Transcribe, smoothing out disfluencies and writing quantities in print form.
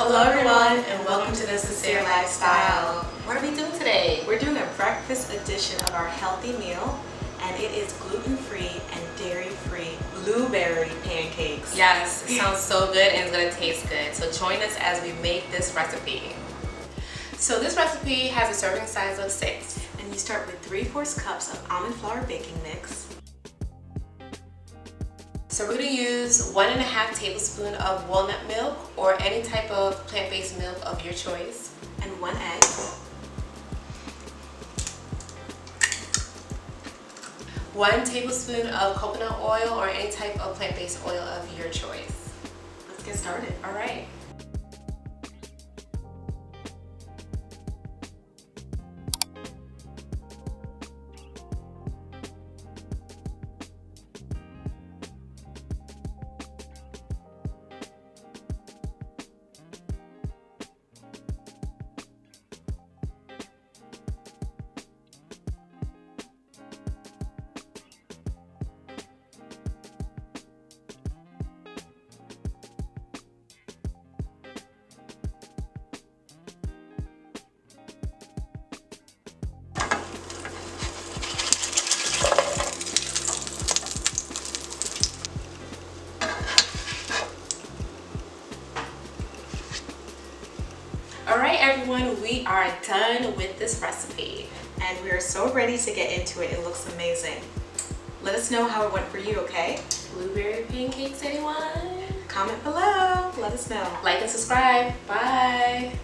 Hello everyone, and welcome to the Sincere Lifestyle. What are we doing today? We're doing a breakfast edition of our healthy meal, and it is gluten-free and dairy-free blueberry pancakes. Yes, it sounds so good and it's going to taste good. So join us as we make this recipe. So this recipe has a serving size of 6. And you start with 3/4 cups of almond flour baking mix. So we're going to use 1.5 tablespoons of walnut milk or any type of plant-based milk of your choice. And 1 egg. 1 tablespoon of coconut oil or any type of plant-based oil of your choice. Let's get started. All right. Alright everyone, we are done with this recipe. And we are so ready to get into it. It looks amazing. Let us know how it went for you, okay? Blueberry pancakes, anyone? Comment below. Let us know. Like and subscribe. Bye.